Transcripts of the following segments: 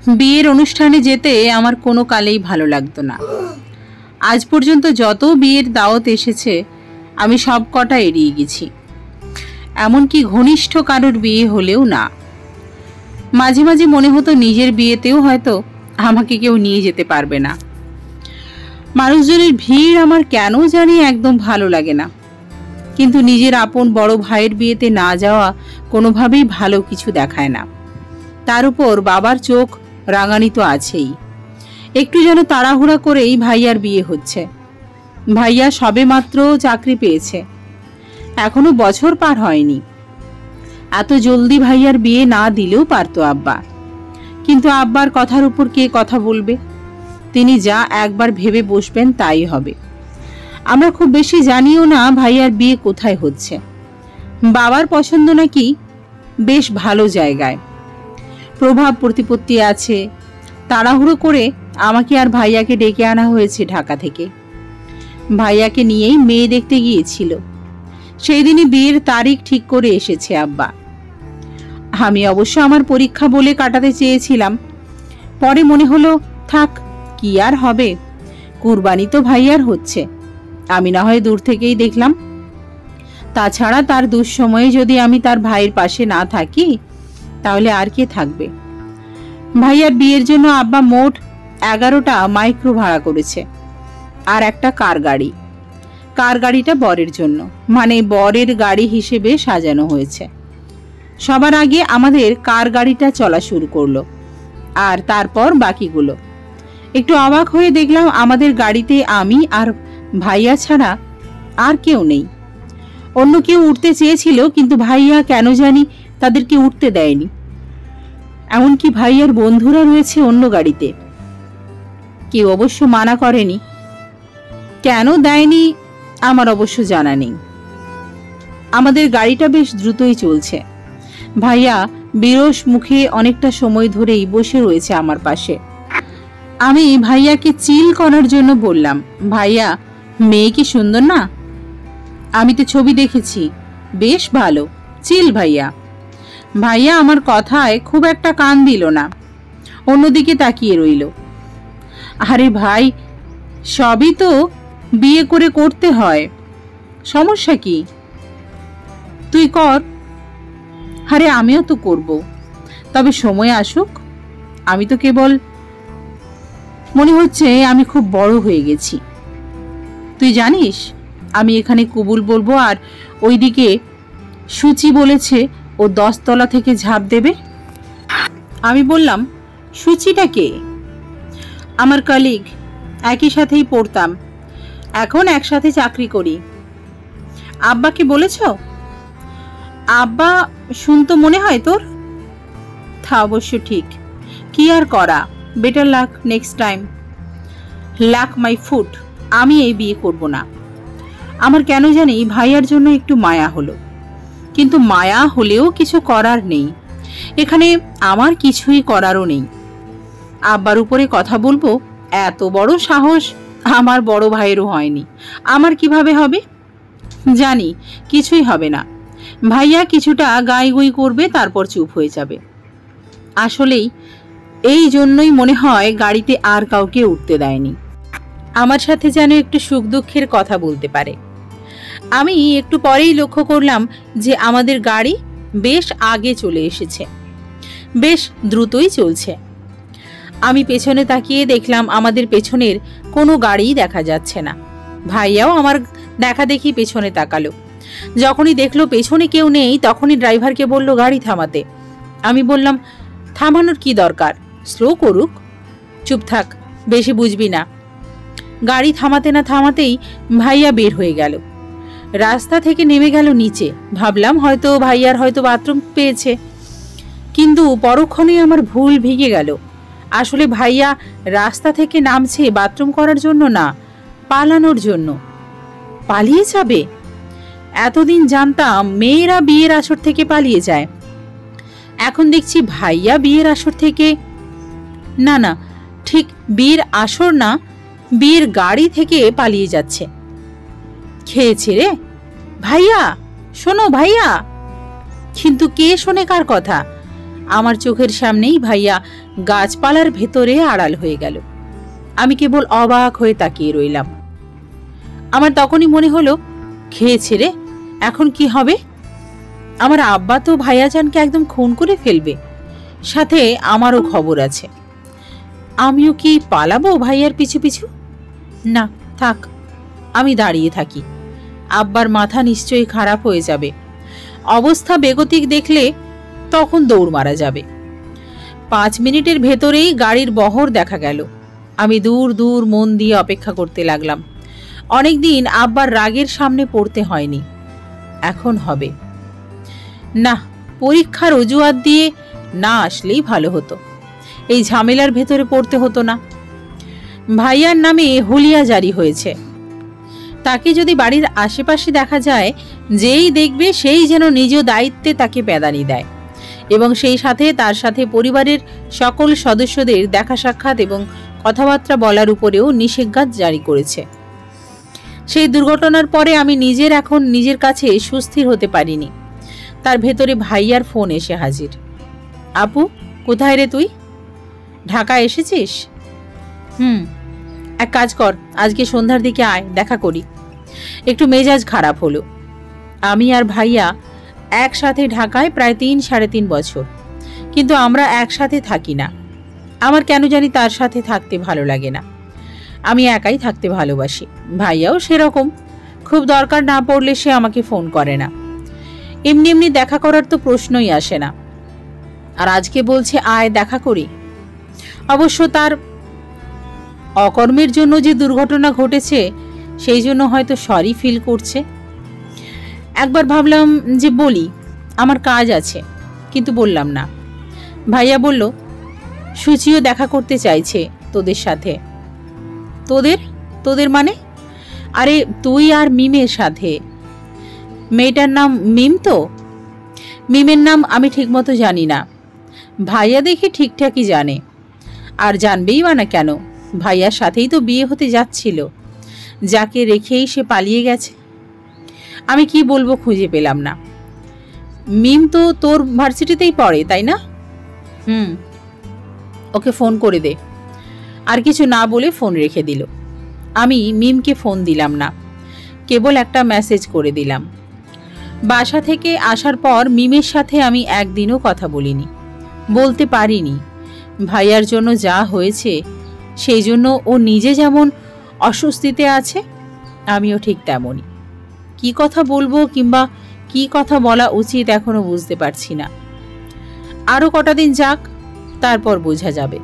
বিয়ের অনুষ্ঠানে যেতে আমার কোনো কালেই ভালো লাগতো না। আজ পর্যন্ত যত বিয়ের দাওয়াত এসেছে আমি সব কটা এড়িয়ে গেছি, এমনকি ঘনিষ্ঠ কারোর বিয়ে হলেও না। মাঝে মাঝে মনে হতো নিজের বিয়েতেও হয়তো আমাকে কেউ নিয়ে যেতে পারবে না। মানুষজনের ভিড় আমার কেন জানি একদম ভালো লাগে না, কিন্তু নিজের আপন বড় ভাইয়ের বিয়েতে না যাওয়া কোনোভাবেই ভালো কিছু দেখায় না। তার উপর বাবার চোখ রাঙানি তো আছেই। একটু যেন তাড়াহুড়া করেই ভাইয়ার বিয়ে হচ্ছে। ভাইয়া সবে মাত্র চাকরি পেয়েছে, এখনো বছর পার হয়নি। এত জলদি ভাইয়ার বিয়ে না দিলেও পারতো আব্বা, কিন্তু আব্বার কথার উপর কে কথা বলবে? তিনি যা একবার ভেবে বসবেন তাই হবে। আমরা খুব বেশি জানিও না ভাইয়ার বিয়ে কোথায় হচ্ছে। বাবার পছন্দ নাকি বেশ ভালো জায়গায়, প্রভাব প্রতিপত্তি আছে। তাড়াহুড়ো করে আমাকে আর ভাইয়াকে ডেকে আনা হয়েছে ঢাকা থেকে। ভাইয়াকে নিয়েই মেয়ে দেখতে গিয়েছিল। সেই দিনই বিয়ের তারিখ ঠিক করে এসেছে আব্বা। আমি অবশ্য আমার পরীক্ষা বলে কাটাতে চেয়েছিলাম, পরে মনে হলো থাক, কি আর হবে, কুরবানি তো ভাইয়ার হচ্ছে, আমি না হয় দূর থেকেই দেখলাম। তাছাড়া তার দুঃসময়ে যদি আমি তার ভাইয়ের পাশে না থাকি তাহলে আর কে থাকবে? ভাইয়ার বিয়ের জন্য আব্বা মোট 11টা মাইক্রো ভাড়া করেছে, আর একটা কার গাড়ি। কার গাড়িটা বরের জন্য, মানে বরের গাড়ি হিসেবে সাজানো হয়েছে। সবার আগে আমাদের কার গাড়িটা চলা শুরু করলো, আর তারপর বাকিগুলো। একটু অবাক হয়ে দেখলাম আমাদের গাড়িতে আমি আর ভাইয়া ছাড়া আর কেউ নেই। অন্য কেউ উঠতে চেয়েছিল, কিন্তু ভাইয়া কেন জানি তাদেরকে উঠতে দেয়নি। এমনকি ভাইয়ার বন্ধুরা রয়েছে অন্য গাড়িতে, কেউ অবশ্য মানা করেনি। কেন দেয়নি আমার অবশ্য জানা নেই। আমাদের গাড়িটা বেশ দ্রুতই চলছে। ভাইয়া বিরস মুখে অনেকটা সময় ধরেই বসে রয়েছে আমার পাশে। আমি ভাইয়াকে চিল করার জন্য বললাম, ভাইয়া মেয়ে কি সুন্দর না? আমি তো ছবি দেখেছি, বেশ ভালো, চিল ভাইয়া। ভাইয়া আমার কথায় খুব একটা কান দিল না, অন্যদিকে তাকিয়ে রইল। আরে ভাই, সবই তো বিয়ে করে করতে হয়, সমস্যা কি? তুই কর। আরে আমিও তো করব, তবে সময় আসুক। আমি তো কেবল মনে হচ্ছে আমি খুব বড় হয়ে গেছি। তুই জানিস আমি এখানে কবুল বলবো, আর ওইদিকে সুচি বলেছে ও 10 তলা থেকে ঝাঁপ দেবে। আমি বললাম, সুচিটা কে? আমার কলিগ, একই সাথেই পড়তাম, এখন একসাথে চাকরি করি। আব্বাকে বলেছ? আব্বা শুনতো মনে হয় তোর। তা অবশ্য ঠিক, কি আর করা, better luck next time. Lakh my foot, আমি এই বিয়ে করব না। আমার কেন জানি ভাইয়ার জন্য একটু মায়া হলো, কিন্তু মায়া হলেও কিছু করার নেই। এখানে আমার কিছুই করারও নেই। আব্বার উপরে কথা বলবো এত বড় সাহস আমার বড় ভাইয়েরও হয়নি, আমার কিভাবে হবে? জানি কিছুই হবে না। ভাইয়া কিছুটা গাইগুই করবে, তারপর চুপ হয়ে যাবে। আসলেই এই জন্যই মনে হয় গাড়িতে আর কাউকে উঠতে দেয়নি। আমার সাথে যেন একটু সুখ দুঃখের কথা বলতে পারে। আমি একটু পরেই লক্ষ্য করলাম যে আমাদের গাড়ি বেশ আগে চলে এসেছে, বেশ দ্রুতই চলছে। আমি পেছনে তাকিয়ে দেখলাম আমাদের পেছনের কোনো গাড়িই দেখা যাচ্ছে না। ভাইয়াও আমার দেখা দেখি পেছনে তাকালো। যখনই দেখলো পেছনে কেউ নেই, তখনই ড্রাইভারকে বলল গাড়ি থামাতে। আমি বললাম, থামানোর কি দরকার, স্লো করুক। চুপ থাক, বেশি বুঝবি না। গাড়ি থামাতে না থামাতেই ভাইয়া বের হয়ে গেল, রাস্তা থেকে নেমে গেল নিচে। ভাবলাম হয়তো ভাইয়ার হয়তো বাথরুম পেয়েছে, কিন্তু পরক্ষণেই আমার ভুল ভেঙে গেল। আসলে ভাইয়া রাস্তা থেকে নামছে বাথরুম করার জন্য না, পালানোর জন্য। পালিয়ে যাবে? এতদিন জানতাম মেয়েরা বিয়ের আসর থেকে পালিয়ে যায়, এখন দেখছি ভাইয়া বিয়ের আসর থেকে, না না, ঠিক বিয়ের আসর না, বিয়ের গাড়ি থেকে পালিয়ে যাচ্ছে। খেয়েছে রে ভাইয়া, শোনো ভাইয়া। কিন্তু কে শোনে কার কথা? আমার চোখের সামনেই ভাইয়া গাছপালার ভেতরে আড়াল হয়ে গেল। আমি কেবল অবাক হয়ে তাকিয়ে রইলাম। আমার তখনই মনে হলো, খেয়েছে রে, এখন কি হবে? আমার আব্বা তো ভাইয়াজানকে একদম খুন করে ফেলবে, সাথে আমারও খবর আছে। আমিও কি পালাবো ভাইয়ার পিছু পিছু? না, থাক, আমি দাঁড়িয়ে থাকি। আব্বার মাথা নিশ্চয়ই খারাপ হয়ে যাবে। অবস্থা বেগতিক দেখলে তখন দৌড় মারা যাবে। 5 মিনিটের ভেতরেই গাড়ির বহর দেখা গেল। আমি দূর দূর মন দিয়ে অপেক্ষা করতে লাগলাম। অনেকদিন আব্বার রাগের সামনে পড়তে হয়নি, এখন হবে। না, পরীক্ষার অজুহাত দিয়ে না আসলেই ভালো হতো, এই ঝামেলার ভেতরে পড়তে হতো না। ভাইয়ার নামে হুলিয়া জারি হয়েছে। তাকে যদি বাড়ির আশেপাশে দেখা যায়, যেই দেখবে সেই যেন নিজ দায়িত্বে তাকে প্যাদানি দেয়, এবং সেই সাথে তার সাথে পরিবারের সকল সদস্যদের দেখা সাক্ষাৎ এবং কথাবার্তা বলার উপরেও নিষেধাজ্ঞা জারি করেছে। সেই দুর্ঘটনার পরে আমি এখন নিজের কাছে সুস্থির হতে পারিনি। তার ভেতরে ভাইয়ার ফোন এসে হাজির। আপু, কোথায় রে তুই? ঢাকা এসেছিস? এক কাজ কর, আজকে সন্ধ্যার দিকে আয়, দেখা করি। একটু মেজাজ খারাপ হলো। আমি আর ভাইয়া একসাথে ঢাকায় প্রায় 3-3.5 বছর, কিন্তু আমরা একসাথে থাকি না। আমার কেন জানি তার সাথে থাকতে ভালো লাগে না। আমি একাই থাকতে ভালোবাসি। ভাইয়াও সেরকম, খুব দরকার না পড়লে সে আমাকে ফোন করে না। এমনি এমনি দেখা করার তো প্রশ্নই আসে না। আর আজকে বলছে আয় দেখা করি। অবশ্য তার অকর্মের জন্য যে দুর্ঘটনা ঘটেছে, সেই জন্য হয়তো সরি ফিল করছে। একবার ভাবলাম যে বলি, আমার কাজ আছে, কিন্তু বললাম না। ভাইয়া বলল, সুচিও দেখা করতে চাইছে তোদের সাথে। তোদের মানে? আরে তুই আর মিমের সাথে। মেয়েটার নাম মিম তো? মিমের নাম আমি ঠিকমতো জানি না, ভাইয়া দেখি ঠিকঠাকই জানে। আর জানবেই বা না কেন, ভাইয়ার সাথেই তো বিয়ে হতে যাচ্ছিল, যাকে রেখেই সে পালিয়ে গেছে। আমি কি বলবো খুঁজে পেলাম না। মিম তো তোর ভার্সিটিতেই পড়ে, তাই না? ওকে ফোন করে দে। আর কিছু না বলে ফোন রেখে দিল। আমি মিমকে ফোন দিলাম না, কেবল একটা মেসেজ করে দিলাম। বাসা থেকে আসার পর মিমের সাথে আমি একদিনও কথা বলিনি, বলতে পারিনি। ভাইয়ার জন্য যা হয়েছে, সেই জন্য ও নিজে যেমন অস্বস্তিতে আছে, আমিও ঠিক তেমনই। কি কথা বলবো কিংবা কি কথা বলা উচিত এখনো বুঝতে পারছি না। আরও কটা দিন যাক, তারপর বোঝা যাবে।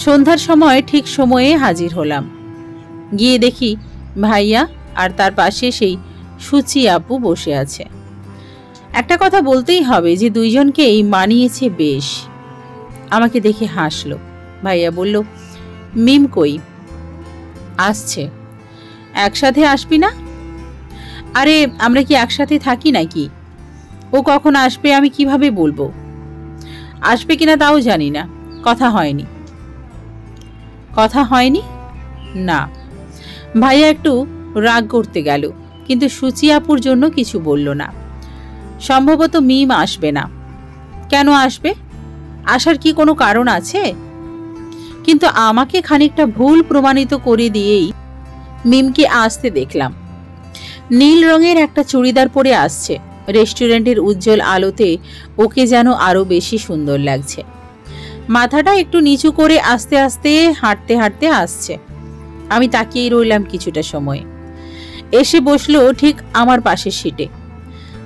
সন্ধ্যার সময় ঠিক সময়ে হাজির হলাম। গিয়ে দেখি ভাইয়া আর তার পাশে সেই সুচি আপু বসে আছে। একটা কথা বলতেই হবে যে দুইজনকেই মানিয়েছে বেশ। আমাকে দেখে হাসলো। ভাইয়া বলল, মিম কই? আসছে। একসাথে আসবি না? আরে আমরা কি একসাথে থাকি নাকি? ও কখন আসবে আমি কিভাবে বলবো? আসবে কিনা তাও জানি না। কথা হয়নি। না। ভাইয়া একটু রাগ করতে গেল, কিন্তু সুচি আপুর জন্য কিছু বলল না। সম্ভবত মিম আসবে না। কেন আসবে? আসার কি কোনো কারণ আছে? কিন্তু আমাকে খানিকটা ভুল প্রমাণিত করে দিয়েই মিমকে আসতে দেখলাম। নীল রঙের একটা চুড়িদার পরে আসছে। রেস্টুরেন্টের উজ্জ্বল আলোতে ওকে যেন আরো বেশি সুন্দর লাগছে। মাথাটা একটু নিচু করে আস্তে আস্তে হাঁটতে হাঁটতে আসছে। আমি তাকিয়েই রইলাম কিছুটা সময়। এসে বসলো ঠিক আমার পাশের সিটে।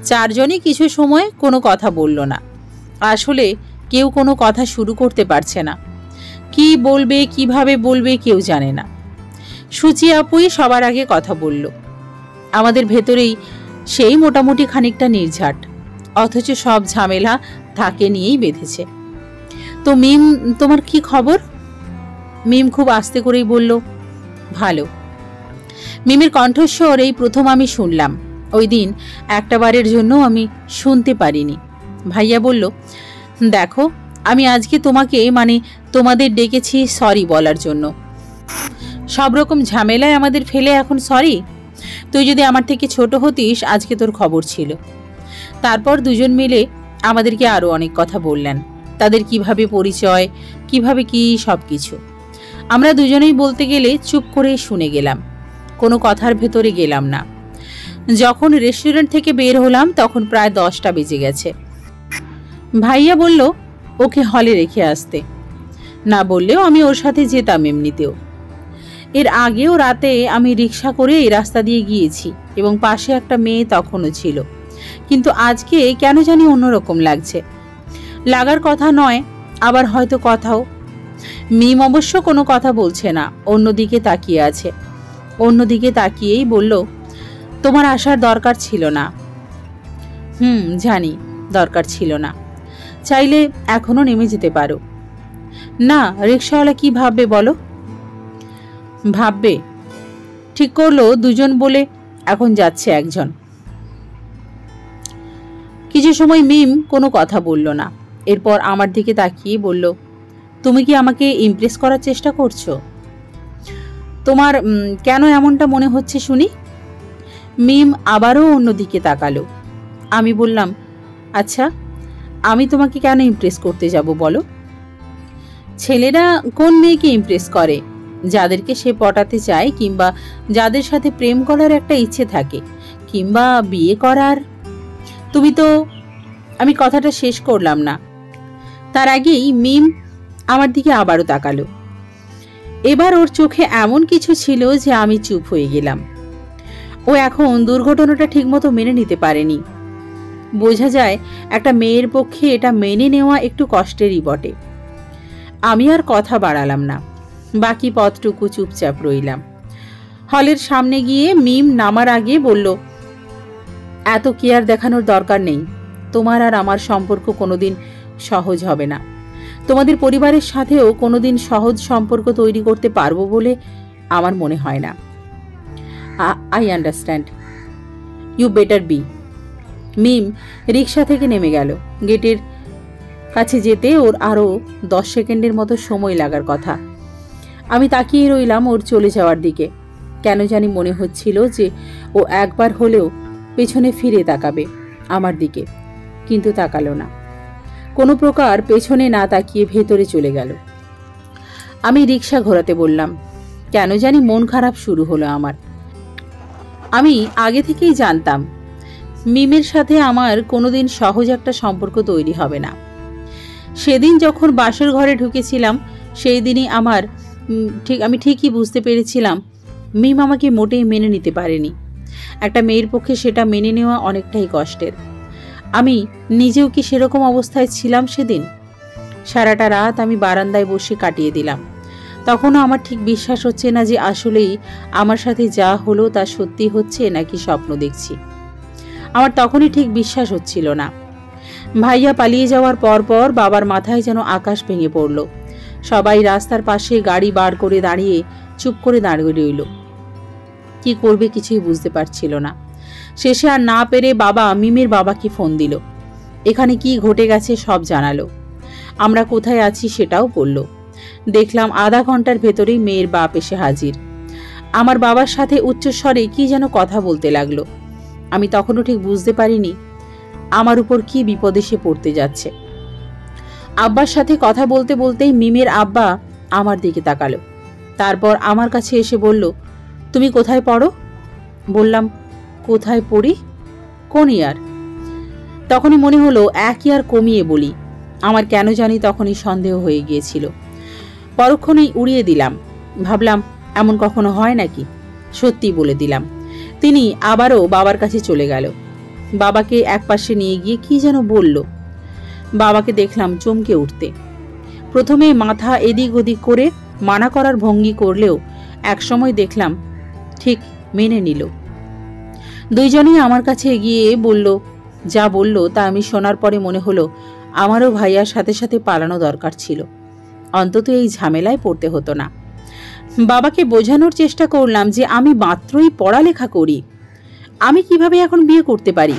চারজনই কিছু সময় কোনো কথা বলল না। আসলে কেউ কোনো কথা শুরু করতে পারছে না। কি বলবে, কিভাবে বলবে কেউ জানে না। সুচি আপুই সবার আগে কথা বলল। আমাদের ভেতরেই সেই মোটামুটি খানিকটা নির্ঝাট, অথচ সব ঝামেলা তাকে নিয়েই বেঁধেছে। তো মিম, তোমার কি খবর? মিম খুব আস্তে করেই বলল, ভালো। মিমের কণ্ঠস্বর এই প্রথম আমি শুনলাম। ওই দিন একটা বারের জন্য আমি শুনতে পারিনি। ভাইয়া বলল, দেখো, আমি আজকে তোমাকে তোমাদের ডেকেছি সরি বলার জন্য। সব রকম ঝামেলায় আমাদের ফেলে এখন সরি? তুই যদি আমার থেকে ছোট হতিস, আজকে তোর খবর ছিল। তারপর দুজন মিলে আমাদেরকে আরও অনেক কথা বললেন, তাদের কিভাবে পরিচয়, কিভাবে কি সব কিছু। আমরা দুজনেই বলতে গেলে চুপ করে শুনে গেলাম, কোনো কথার ভেতরে গেলাম না। যখন রেস্টুরেন্ট থেকে বের হলাম তখন প্রায় 10টা বেজে গেছে। ভাইয়া বলল ওকে হলে রেখে আসতে, না বললেও আমি ওর সাথে যেতাম এমনিতেও। এর আগেও রাতে আমি রিক্সা করে এই রাস্তা দিয়ে গিয়েছি এবং পাশে একটা মেয়ে তখনও ছিল, কিন্তু আজকে কেন জানি অন্যরকম লাগছে। লাগার কথা নয়, আবার হয়তো কথাও। মিম অবশ্য কোনো কথা বলছে না, অন্যদিকে তাকিয়ে আছে। অন্যদিকে তাকিয়েই বলল, তোমার আসার দরকার ছিল না। জানি দরকার ছিল না, চাইলে এখনো নেমে যেতে পারো। না, রিক্সাওয়ালা কি ভাববে বলো? ভাববে, ঠিক করলো দুজন বলে এখন যাচ্ছে একজন। কিছু সময় মিম কোনো কথা বলল না, এরপর আমার দিকে তাকিয়ে বলল, তুমি কি আমাকে ইমপ্রেস করার চেষ্টা করছো? তোমার কেন এমনটা মনে হচ্ছে শুনি? মিম আবারও অন্যদিকে তাকালো। আমি বললাম, আচ্ছা, আমি তোমাকে কেন ইমপ্রেস করতে যাব বলো? ছেলেরা কোন মেয়েকে ইমপ্রেস করে? যাদেরকে সে পটাতে চায়, কিংবা যাদের সাথে প্রেম করার একটা ইচ্ছে থাকে, কিংবা বিয়ে করার। তুমি তো... আমি কথাটা শেষ করলাম না, তার আগেই মিম আমার দিকে আবারও তাকালো। এবার ওর চোখে এমন কিছু ছিল যে আমি চুপ হয়ে গেলাম। ও এখন দুর্ঘটনাটা ঠিকমতো মেনে নিতে পারেনি। বোঝা যায় একটা মেয়ের পক্ষে এটা মেনে নেওয়া একটু কষ্টেরই বটে। আমি আর কথা বাড়ালাম না, বাকি পথটুকু চুপচাপ রইলাম। হলের সামনে গিয়ে মিম নামার আগে বলল, এত কেয়ার দেখানোর দরকার নেই। তোমার আর আমার সম্পর্ক কোনোদিন সহজ হবে না। তোমাদের পরিবারের সাথেও কোনোদিন সহজ সম্পর্ক তৈরি করতে পারবো বলে আমার মনে হয় না। I understand, you better be. Mim রিক্সা থেকে নেমে গেল। গেটের কাছে যেতে ওর আরও 10 সেকেন্ডের মতো সময় লাগার কথা। আমি তাকিয়ে রইলাম ওর চলে যাওয়ার দিকে। কেন জানি মনে হচ্ছিল যে ও একবার হলেও পেছনে ফিরে তাকাবে আমার দিকে, কিন্তু তাকালো না। কোনো প্রকার পেছনে না তাকিয়ে ভেতরে চলে গেল। আমি রিক্সা ঘোরাতে বললাম। কেন জানি মন খারাপ শুরু হলো আমার। আমি আগে থেকেই জানতাম মিমের সাথে আমার কোনোদিন সহজ একটা সম্পর্ক তৈরি হবে না। সেদিন যখন বাসর ঘরে ঢুকেছিলাম সেই দিনই আমি ঠিকই বুঝতে পেরেছিলাম মিম আমাকে মোটেই মেনে নিতে পারেনি। একটা মেয়ের পক্ষে সেটা মেনে নেওয়া অনেকটাই কষ্টের। আমি নিজেও কি সেরকম অবস্থায় ছিলাম সেদিন? সারাটা রাত আমি বারান্দায় বসে কাটিয়ে দিলাম। তখনও আমার ঠিক বিশ্বাস হচ্ছে না যে আসলেই আমার সাথে যা হলো তা সত্যি হচ্ছে নাকি স্বপ্ন দেখছি। আমার তখনই ঠিক বিশ্বাস হচ্ছিল না। ভাইয়া পালিয়ে যাওয়ার পর বাবার মাথায় যেন আকাশ ভেঙে পড়ল। সবাই রাস্তার পাশে গাড়ি বার করে দাঁড়িয়ে চুপ করে দাঁড়িয়ে রইল। কি করবে কিছুই বুঝতে পারছিল না। শেষে আর না পেরে বাবা মিমের বাবাকে ফোন দিল। এখানে কি ঘটে গেছে সব জানালো। আমরা কোথায় আছি সেটাও বলল। দেখলাম আধা ঘন্টার ভেতরেই মেয়ের বাপ এসে হাজির। আমার বাবার সাথে উচ্চস্বরে কি যেন কথা বলতে লাগলো। আমি তখনও ঠিক বুঝতে পারিনি আমার উপর কি বিপদ এসে পড়তে যাচ্ছে। আব্বার সাথে কথা বলতে বলতেই মিমের আব্বা আমার দিকে তাকালো। তারপর আমার কাছে এসে বলল, তুমি কোথায় পড়ো? বললাম, কোথায় পড়ি? কোন ইয়ার? তখনই মনে হলো 1 ইয়ার কমিয়ে বলি। আমার কেন জানি তখনই সন্দেহ হয়ে গিয়েছিল। পরক্ষণেই উড়িয়ে দিলাম। ভাবলাম এমন কখনো হয় নাকি, সত্যি বলে দিলাম। তিনি আবারও বাবার কাছে চলে গেল। বাবাকে একপাশে নিয়ে গিয়ে কি যেন বলল। বাবাকে দেখলাম চমকে উঠতে। প্রথমে মাথা এদিক ওদিক করে মানা করার ভঙ্গি করলেও একসময় দেখলাম ঠিক মেনে নিল। দুইজনেই আমার কাছে এগিয়ে বলল। যা বলল তা আমি শোনার পরে মনে হলো আমারও ভাইয়ার সাথে সাথে পালানো দরকার ছিল। অন্তত এই ঝামেলায় পড়তে হতো না। বাবাকে বোঝানোর চেষ্টা করলাম যে আমি মাত্রই পড়ালেখা করি, আমি কিভাবে এখন বিয়ে করতে পারি।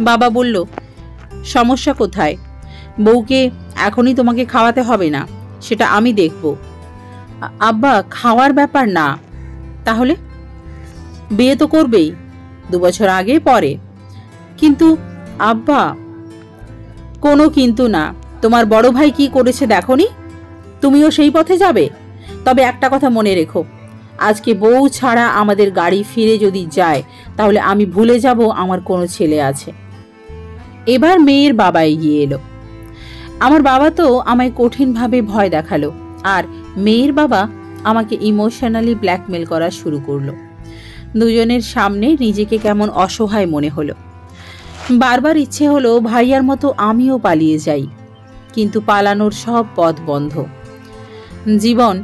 বাবা বলল, সমস্যা কোথায়? বউকে এখনই তোমাকে খাওয়াতে হবে না, সেটা আমি দেখব। আব্বা, খাওয়ার ব্যাপার না। তাহলে? বিয়ে তো করবেই, 2 বছর আগে পরে। কিন্তু আব্বা, কোনো কিন্তু না, তোমার বড় ভাই কি করেছে দেখোনি? তুমিও সেই পথে যাবে? তবে একটা কথা মনে রেখো, আজকে বউ ছাড়া আমাদের গাড়ি ফিরে যদি যায় তাহলে আমি ভুলে যাব আমার কোনো ছেলে আছে। এবার মেয়ের বাবা এগিয়ে এলো। আমার বাবা তো আমায় কঠিনভাবে ভয় দেখালো, আর মেয়ের বাবা আমাকে ইমোশনালি ব্ল্যাকমেল করা শুরু করলো। দুজনের সামনে নিজেকে কেমন অসহায় মনে হলো। বারবার ইচ্ছে হলো ভাইয়ার মতো আমিও পালিয়ে যাই, কিন্তু পালানোর সব পথ বন্ধ। জীবন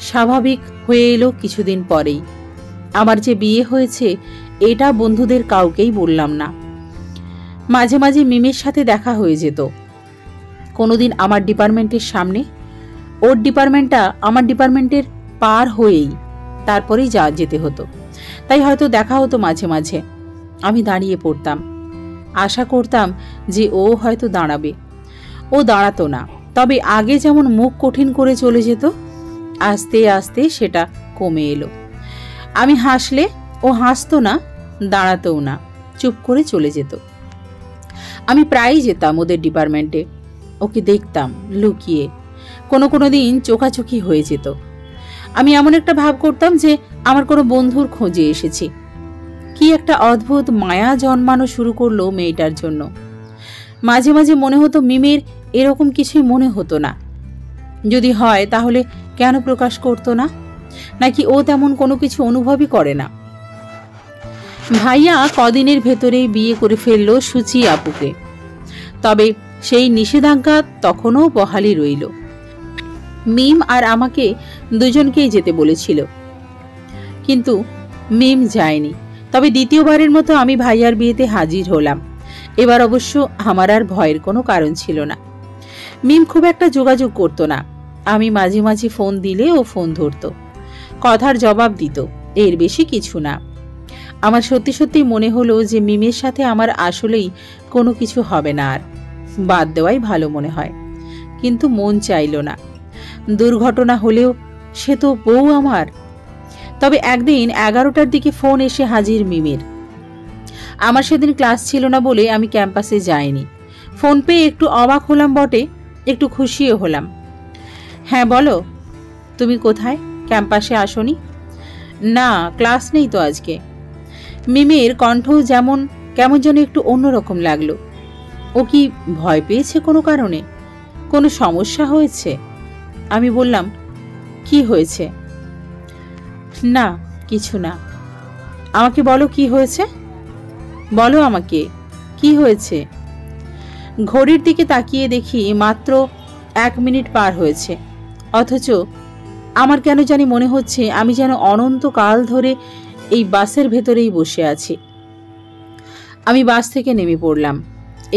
স্বাভাবিক হয়ে এলো কিছুদিন পরেই। আমার যে বিয়ে হয়েছে এটা বন্ধুদের কাউকেই বললাম না। মাঝে মাঝে মিমের সাথে দেখা হয়ে যেত, কোনোদিন আমার ডিপার্টমেন্টের সামনে, ওর ডিপার্টমেন্টটা আমার ডিপার্টমেন্টের পার হয়েই তারপরেই যেতে হতো, তাই হয়তো দেখা হতো মাঝে মাঝে। আমি দাঁড়িয়ে পড়তাম, আশা করতাম যে ও হয়তো দাঁড়াবে। ও দাঁড়াতো না, তবে আগে যেমন মুখ কঠিন করে চলে যেত, আস্তে আস্তে সেটা কমে এলো। আমি হাসলে ও হাসতো না, দাঁড়াতোও না, চুপ করে চলে যেত। আমি প্রায়ই যেতাম ওদের ডিপার্টমেন্টে, ওকে দেখতাম লুকিয়ে, কোনো দিন চোখাচোখি হয়ে যেত। আমি এমন একটা ভাব করতাম যে আমার কোনো বন্ধুর খোঁজে এসেছি। কি একটা অদ্ভুত মায়া জন্মানো শুরু করলো মেয়েটার জন্য। মাঝে মাঝে মনে হতো মিমের এরকম কিছুই মনে হতো না, যদি হয় তাহলে কেন প্রকাশ করতো না? নাকি ও তেমন কোনো কিছু অনুভবই করে না? ভাইয়া কদিনের ভেতরেই বিয়ে করে ফেললো সুচি আপুকে, তবে সেই নিষেধাজ্ঞা তখনও বহালই রইল। মিম আর আমাকে দুজনকেই যেতে বলেছিল, কিন্তু মিম যায়নি। তবে দ্বিতীয়বারের মতো আমি ভাইয়ার বিয়েতে হাজির হলাম। এবার অবশ্য আমার আর ভয়ের কোনো কারণ ছিল না। মিম খুব একটা যোগাযোগ করতো না, আমি মাঝে মাঝে ফোন দিলে ও ফোন ধরত, কথার জবাব দিত, এর বেশি কিছু না। আমার সত্যি সত্যি মনে হলো যে মিমের সাথে আমার আসলেই কোনো কিছু হবে না, আর বাদ দেওয়াই ভালো মনে হয়। কিন্তু মন চাইল না, দুর্ঘটনা হলেও সে তো বউ আমার। তবে একদিন 11টার দিকে ফোন এসে হাজির মিমের। আমার সেদিন ক্লাস ছিল না বলে আমি ক্যাম্পাসে যাইনি। ফোন পেয়ে একটু অবাক হলাম বটে, একটু খুশিও হলাম। হ্যাঁ বলো, তুমি কোথায়? ক্যাম্পাসে আসোনি? না, ক্লাস নেই তো আজকে। মিমের কণ্ঠ যেমন কেমন যেন একটু অন্যরকম লাগলো। ও কি ভয় পেয়েছে কোনো কারণে? কোনো সমস্যা হয়েছে? আমি বললাম, কি হয়েছে? না কিছু না। আমাকে বলো কি হয়েছে, বলো আমাকে কি হয়েছে। ঘড়ির দিকে তাকিয়ে দেখি মাত্র 1 মিনিট পার হয়েছে, অথচ আমার কেন জানি মনে হচ্ছে আমি যেন অনন্তকাল ধরে এই বাসের ভেতরেই বসে আছি। আমি বাস থেকে নেমে পড়লাম।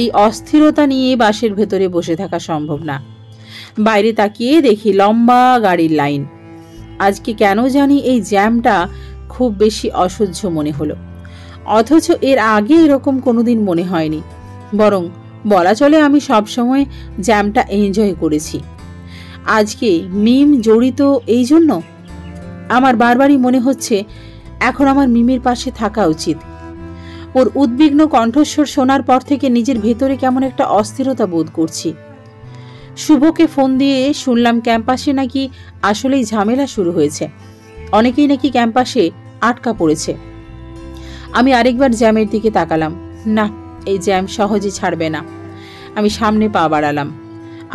এই অস্থিরতা নিয়ে বাসের ভেতরে বসে থাকা সম্ভব না। বাইরে তাকিয়ে দেখি লম্বা গাড়ির লাইন। আজকে কেন জানি এই জ্যামটা খুব বেশি অসহ্য মনে হলো, অথচ এর আগে এরকম কোনোদিন মনে হয়নি। বরং বলা চলে আমি সবসময় জ্যামটা এনজয় করেছি। আজকে মিম জড়িত এই জন্য আমার বারবারই মনে হচ্ছে এখন আমার মিমের পাশে থাকা উচিত। ওর উদ্বিগ্ন কণ্ঠস্বর শোনার পর থেকে নিজের ভেতরে কেমন একটা অস্থিরতা বোধ করছি। শুভকে ফোন দিয়ে শুনলাম ক্যাম্পাসে নাকি আসলেই ঝামেলা শুরু হয়েছে, অনেকেই নাকি ক্যাম্পাসে আটকা পড়েছে। আমি আরেকবার জ্যামের দিকে তাকালাম, না, এই জ্যাম সহজে ছাড়বে না। আমি সামনে পা বাড়ালাম।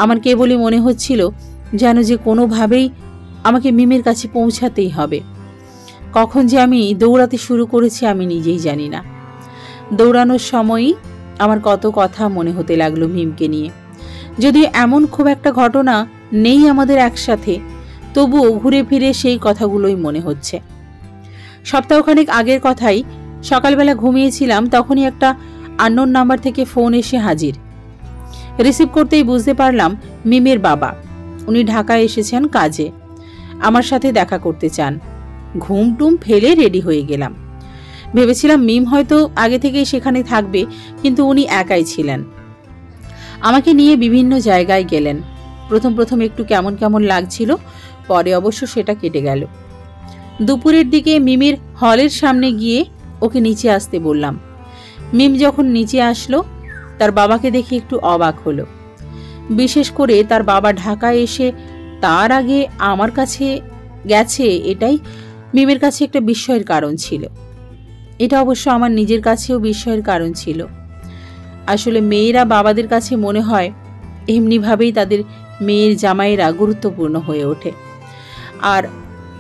আমার কেবলই মনে হচ্ছিল যেন যে কোনোভাবেই আমাকে মিমের কাছে পৌঁছাতেই হবে। কখন যে আমি দৌড়াতে শুরু করেছি আমি নিজেই জানি না। দৌড়ানোর সময়ই আমার কত কথা মনে হতে লাগলো মিমকে নিয়ে। যদি এমন খুব একটা ঘটনা নেই আমাদের একসাথে, তবুও ঘুরে ফিরে সেই কথাগুলোই মনে হচ্ছে। সপ্তাহখানেক আগের কথাই, সকালবেলা ঘুমিয়েছিলাম, তখনই একটা আননোন নাম্বার থেকে ফোন এসে হাজির। রিসিভ করতেই বুঝতে পারলাম মিমের বাবা। উনি ঢাকায় এসেছেন কাজে, আমার সাথে দেখা করতে চান। ঘুম টুম ফেলে রেডি হয়ে গেলাম। ভেবেছিলাম মিম হয়তো আগে থেকেই সেখানে থাকবে, কিন্তু উনি একাই ছিলেন। আমাকে নিয়ে বিভিন্ন জায়গায় গেলেন। প্রথম একটু কেমন কেমন লাগছিল, পরে অবশ্য সেটা কেটে গেল। দুপুরের দিকে মিমের হলের সামনে গিয়ে ওকে নিচে আসতে বললাম। মিম যখন নিচে আসলো, তার বাবাকে দেখে একটু অবাক হলো। বিশেষ করে তার বাবা ঢাকায় এসে তার আগে আমার কাছে গেছে, এটাই মিমের কাছে একটা বিস্ময়ের কারণ ছিল। এটা অবশ্য আমার নিজের কাছেও বিস্ময়ের কারণ ছিল। আসলে মেয়েরা বাবাদের কাছে মনে হয় এমনিভাবেই তাদের মেয়ের জামাইয়েরা গুরুত্বপূর্ণ হয়ে ওঠে। আর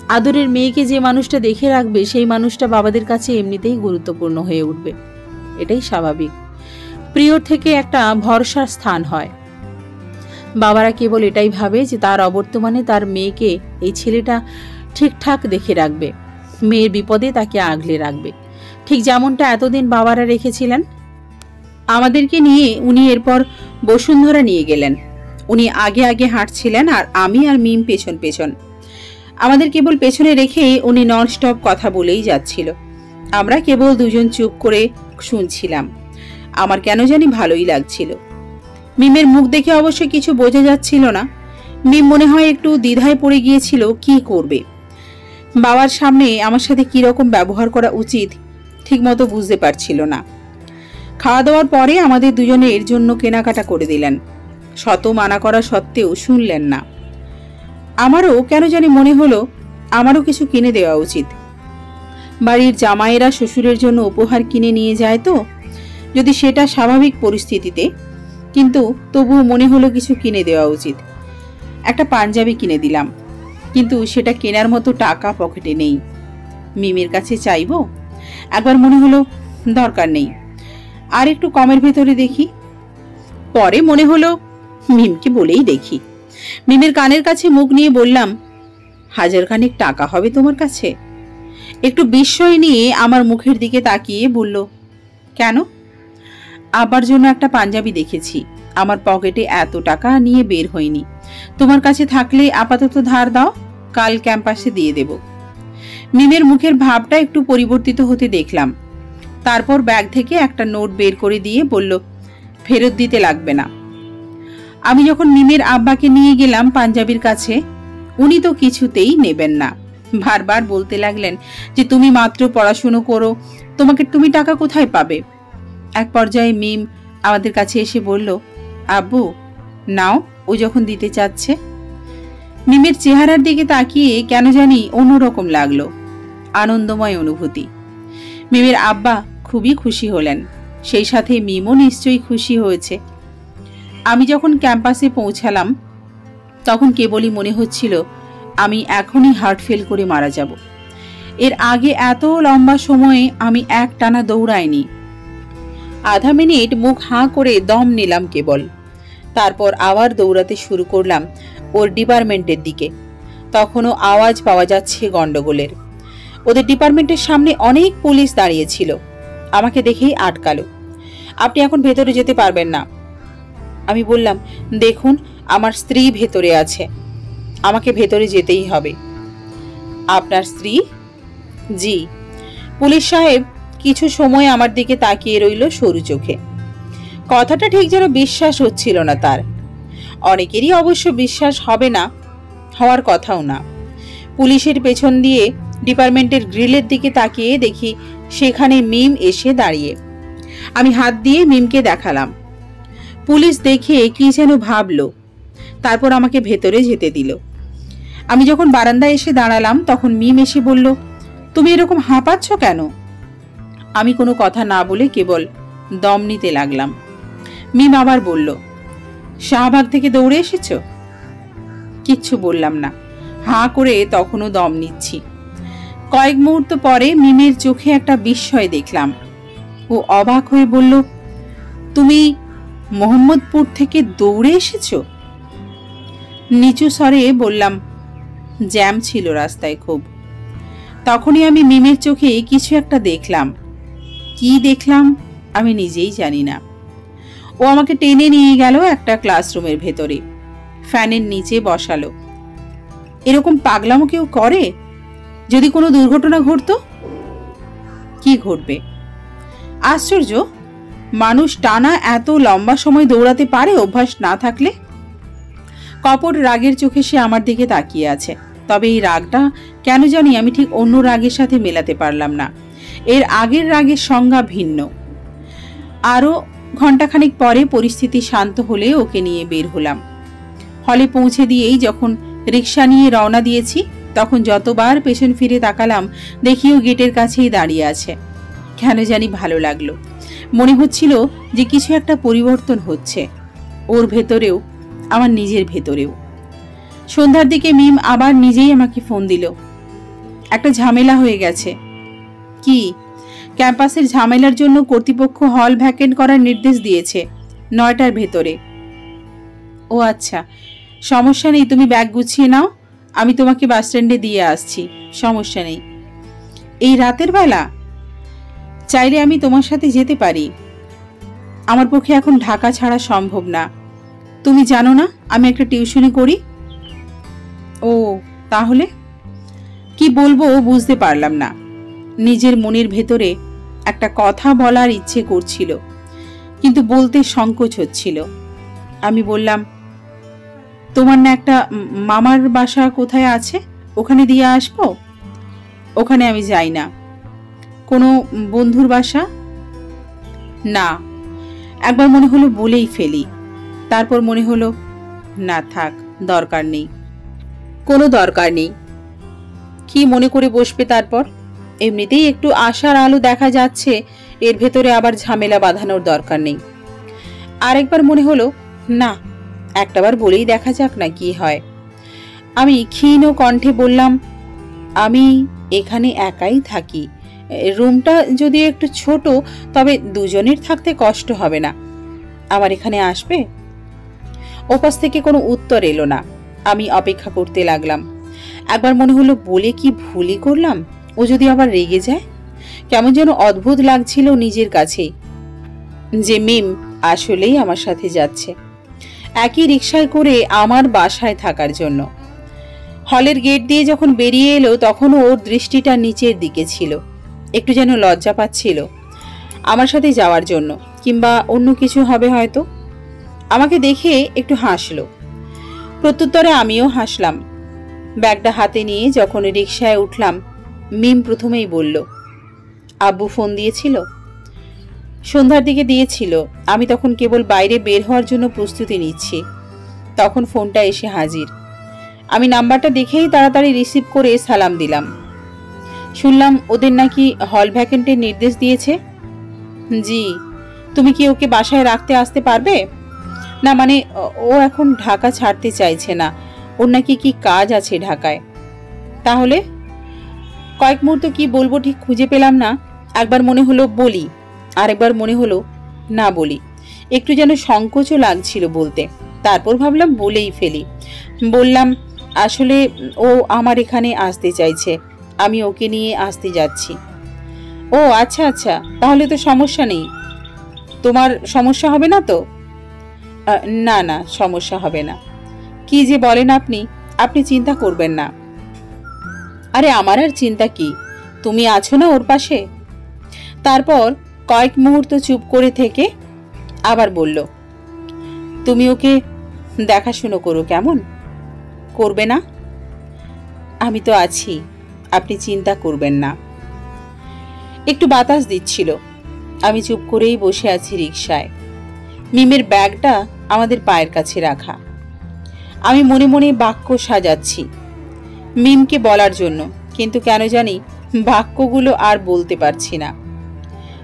আদরের মেয়েকে যে মানুষটা দেখে রাখবে সেই মানুষটা বাবাদের কাছে এমনিতেই গুরুত্বপূর্ণ হয়ে উঠবে, এটাই স্বাভাবিক। প্রিয়র থেকে একটা ভরসার স্থান হয়। বাবারা কেবল এটাই ভাবে যে তার অবর্তমানে তার মেয়েকে এই ছেলেটা ঠিকঠাক দেখে রাখবে, মেয়ের বিপদে তাকে আগলে রাখবে, ঠিক যেমনটা এতদিন বাবারা রেখেছিলেন। আমাদেরকে নিয়ে উনি এরপর বসুন্ধরা নিয়ে গেলেন। উনি আগে আগে হাঁটছিলেন আর আমি আর মিম পেছন পেছন। আমাদের কেবল পেছনে রেখেই উনি ননস্টপ কথা বলেই যাচ্ছিল। আমরা কেবল দুজন চুপ করে শুনছিলাম। আমার কেন জানি ভালোই লাগছিল। মিমের মুখ দেখে অবশ্য কিছু বোঝা যাচ্ছিল না। মিম মনে হয় একটু দ্বিধায় পড়ে গিয়েছিল কি করবে। বাবার সামনে আমার সাথে কি রকম ব্যবহার করা উচিত ঠিকমতো বুঝতে পারছিল না। খাওয়া দাওয়ার পরে আমাদের দুজনের জন্য কেনাকাটা করে দিলেন। শত মানা করা সত্ত্বেও শুনলেন না। আমারও কেন জানি মনে হলো আমারও কিছু কিনে দেওয়া উচিত। বাড়ির জামাইয়েরা শ্বশুরের জন্য উপহার কিনে নিয়ে যায় তো, যদি সেটা স্বাভাবিক পরিস্থিতিতে, কিন্তু তবুও মনে হলো কিছু কিনে দেওয়া উচিত। একটা পাঞ্জাবি কিনে দিলাম, কিন্তু সেটা কেনার মতো টাকা পকেটে নেই। মিমের কাছে চাইবো? একবার মনে হলো দরকার নেই, আর একটু কমের ভেতরে দেখি। পরে মনে হলো মিমকে বলেই দেখি। মিমের কানের কাছে মুখ নিয়ে বললাম, 1000 খানেক টাকা হবে তোমার কাছে? একটু বিস্ময় নিয়ে আমার মুখের দিকে তাকিয়ে বলল, কেন? আবার জন্য একটা পাঞ্জাবি দেখেছি, আমার পকেটে এত টাকা নিয়ে বের হয়নি। তোমার কাছে থাকলে আপাতত ধার দাও, কাল ক্যাম্পাসে দিয়ে দেব। মিমের মুখের ভাবটা একটু পরিবর্তিত হতে দেখলাম। তারপর ব্যাগ থেকে একটা নোট বের করে দিয়ে বলল, ফেরত দিতে লাগবে না। আমি যখন মিমের আব্বাকে নিয়ে গেলাম পাঞ্জাবির কাছে, উনি তো কিছুতেই নেবেন না। বারবার বলতে লাগলেন যে তুমি মাত্র পড়াশুনো করো, তুমি টাকা কোথায় পাবে? এক পর্যায়ে মিম আমাদের কাছে এসে বলল, আব্বু নাও, ও যখন দিতে চাচ্ছে। মিমের চেহারার দিকে তাকিয়ে কেন জানি অন্যরকম লাগলো, আনন্দময় অনুভূতি। মিমের আব্বা খুবই খুশি হলেন, সেই সাথে মিমও নিশ্চয়ই খুশি হয়েছে। আমি যখন ক্যাম্পাসে পৌঁছালাম তখন কেবলই মনে হচ্ছিল আমি এখনই হার্ট ফেল করে মারা যাব। এর আগে এত লম্বা সময়ে আমি একটানা দৌড়াইনি। আধা মিনিট মুখ হাঁ করে দম নিলাম কেবল। তারপর আবার দৌড়াতে শুরু করলাম ওর ডিপার্টমেন্টের দিকে। তখনও আওয়াজ পাওয়া যাচ্ছে গন্ডগোলের। ওদের ডিপার্টমেন্টের সামনে অনেক পুলিশ দাঁড়িয়েছিল। আমাকে দেখেই আটকালো। আপনি এখন ভেতরে যেতে পারবেন না। আমি বললাম, দেখুন আমার স্ত্রী ভেতরে আছে, আমাকে ভেতরে যেতেই হবে। আপনার স্ত্রী? জি। পুলিশ সাহেব কিছু সময় আমার দিকে তাকিয়ে রইল সরু চোখে। কথাটা ঠিক যেন বিশ্বাস হচ্ছিল না তার। অনেকেরই অবশ্য বিশ্বাস হবে না, হওয়ার কথাও না। পুলিশের পেছন দিয়ে ডিপার্টমেন্টের গ্রিলের দিকে তাকিয়ে দেখি সেখানে মিম এসে দাঁড়িয়ে। আমি হাত দিয়ে মিমকে দেখালাম। পুলিশ দেখে কি যেন ভাবলো, তারপর আমাকে ভেতরে যেতে দিল। আমি যখন বারান্দায় এসে দাঁড়ালাম তখন মিম এসে বলল, তুমি এরকম হাঁপাচ্ছ কেন? আমি কোনো কথা না বলে কেবল দম নিতে লাগলাম। মিম আবার বলল, শাহবাগ থেকে দৌড়ে এসেছ? কিচ্ছু বললাম না, হাঁ করে তখনও দম নিচ্ছি। কয়েক মুহূর্ত পরে মিমের চোখে একটা বিস্ময় দেখলাম। ও অবাক হয়ে বলল, তুমি মোহাম্মদপুর থেকে দৌড়ে এসেছ? নিচু স্বরে বললাম, জ্যাম ছিল রাস্তায় খুব। তখনই আমি মিমের চোখে কিছু একটা দেখলাম। কি দেখলাম আমি নিজেই জানি না। ও আমাকে টেনে নিয়ে গেল একটা ক্লাসরুমের ভেতরে, ফ্যানের নিচে বসালো। এরকম পাগলামো কেউ করে? যদি কোনো দুর্ঘটনা ঘটতো? কি ঘটবে? আশ্চর্য, মানুষ টানা এত লম্বা সময় দৌড়াতে পারে অভ্যাস না থাকলে। কপট রাগের চোখে সে আমার দিকে তাকিয়ে আছে। তবে এই রাগটা কেন জানি আমি ঠিক অন্য রাগের সাথে মেলাতে পারলাম না। এর আগের রাগের সংজ্ঞা ভিন্ন, আরো ঘণ্টাখানেক পরে পরিস্থিতি শান্ত হলে ওকে নিয়ে বের হলাম। হলে পৌঁছে দিয়েই যখন রিক্সা নিয়ে রওনা দিয়েছি, তখন যতবার পেছন ফিরে তাকালাম দেখিও গেটের কাছেই দাঁড়িয়ে আছে। কেন জানি ভালো লাগলো। মনে হচ্ছিল যে কিছু একটা পরিবর্তন হচ্ছে, ওর ভেতরেও, আমার নিজের ভেতরেও। সন্ধ্যার দিকে মিম আবার নিজেই আমাকে ফোন দিল। একটা ঝামেলা হয়ে গেছে। কি? ক্যাম্পাসের ঝামেলার জন্য কর্তৃপক্ষ হল ভ্যাকেন্ট করার নির্দেশ দিয়েছে 9টার ভেতরে। ও আচ্ছা, সমস্যা নেই, তুমি ব্যাগ গুছিয়ে নাও, আমি তোমাকে বাস স্ট্যান্ডে দিয়ে আসছি, সমস্যা নেই। এই রাতের বেলা? চাইলে আমি তোমার সাথে যেতে পারি। আমার পক্ষে এখন ঢাকা ছাড়া সম্ভব না। তুমি জানো না আমি একটা টিউশনি করি। ও, তাহলে? কি বলবো বুঝতে পারলাম না। নিজের মনের ভেতরে একটা কথা বলার ইচ্ছে করছিল, কিন্তু বলতে সংকোচ হচ্ছিল। আমি বললাম, তোমার না একটা মামার বাসা কোথায় আছে, ওখানে দিয়ে আসবো? ওখানে আমি যাই না। কোনো বন্ধুর বাসা? না। একবার মনে হলো বলেই ফেলি, তারপর মনে হলো না থাক, দরকার নেই, কোনো দরকার নেই। কি মনে করে বসবে তারপর? এমনিতেই একটু আশার আলো দেখা যাচ্ছে, এর ভেতরে আবার ঝামেলা বাঁধানোর দরকার নেই। আরেকবার মনে হলো না, একটাবার বলেই দেখা যাক না কি হয়। আমি ক্ষীণ কণ্ঠে বললাম, আমি এখানে একাই থাকি, রুমটা যদিও একটু ছোট, তবে দুজনের থাকতে কষ্ট হবে না। আমার এখানে আসবে? ওপাশ থেকে কোনো উত্তর এলো না। আমি অপেক্ষা করতে লাগলাম। একবার মনে হলো বলে কি ভুলই করলাম, ও যদি আবার রেগে যায়। কেমন যেন অদ্ভুত লাগছিল নিজের কাছেই যে মিম আসলেই আমার সাথে যাচ্ছে, একই রিকশায় করে আমার বাসায় থাকার জন্য। হলের গেট দিয়ে যখন বেরিয়ে এলো তখনও ওর দৃষ্টিটা নিচের দিকে ছিল। একটু যেন লজ্জা পাচ্ছিল আমার সাথে যাওয়ার জন্য, কিংবা অন্য কিছু হবে হয়তো। আমাকে দেখে একটু হাসলো। প্রত্যুত্তরে আমিও হাসলাম। ব্যাগটা হাতে নিয়ে যখন রিকশায় উঠলাম, মিম প্রথমেই বলল, আব্বু ফোন দিয়েছিল? সন্ধ্যার দিকে দিয়েছিল। আমি তখন কেবল বাইরে বের হওয়ার জন্য প্রস্তুতি নিচ্ছি, তখন ফোনটা এসে হাজির। আমি নাম্বারটা দেখেই তাড়াতাড়ি রিসিভ করে সালাম দিলাম। শুনলাম ওদের নাকি হল ভ্যাকেন্টের নির্দেশ দিয়েছে। জি। তুমি কি ওকে বাসায় রাখতে আসতে পারবে? না, মানে ও এখন ঢাকা ছাড়তে চাইছে না, ওর নাকি কি কাজ আছে ঢাকায়। তাহলে? কয়েক মুহূর্ত কি বলবো ঠিক খুঁজে পেলাম না। একবার মনে হলো বলি, আরেকবার মনে হলো না বলি। একটু যেন সংকোচও লাগছিল বলতে। তারপর ভাবলাম বলেই ফেলি। বললাম, আসলে ও আমার এখানে আসতে চাইছে, আমি ওকে নিয়ে আসতে যাচ্ছি। ও আচ্ছা আচ্ছা, তাহলে তো সমস্যা নেই। তোমার সমস্যা হবে না তো? না না, সমস্যা হবে না। কি যে বলেন আপনি, আপনি চিন্তা করবেন না। আরে আমার আর চিন্তা কি, তুমি আছো না ওর পাশে। তারপর কয়েক মুহূর্ত চুপ করে থেকে আবার বলল, তুমি ওকে দেখাশুনো করো, কেমন? করবে না? আমি তো আছি, আপনি চিন্তা করবেন না। একটু বাতাস দিচ্ছিল। আমি চুপ করেই বসে আছি রিকশায়। মিমের ব্যাগটা আমাদের পায়ের কাছে রাখা। আমি মনে মনে বাক্য সাজাচ্ছি মিমকে বলার জন্য, কিন্তু কেন জানি বাক্যগুলো আর বলতে পারছি না।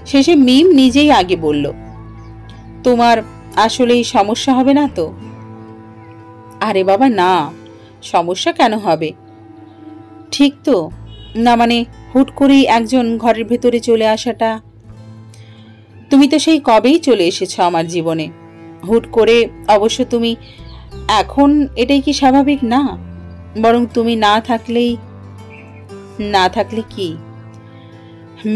শেষে মিম নিজেই আগে বলল, তোমার আসলেই সমস্যা হবে না তো? আরে বাবা না, সমস্যা কেন হবে? ঠিক তো না, মানে হুট করেই একজন ঘরের ভেতরে চলে আসাটা। তুমি তো সেই কবেই চলে এসেছো আমার জীবনে, হুট করে। অবশ্য তুমি এখন, এটাই কি স্বাভাবিক না? বরং তুমি না থাকলে কি?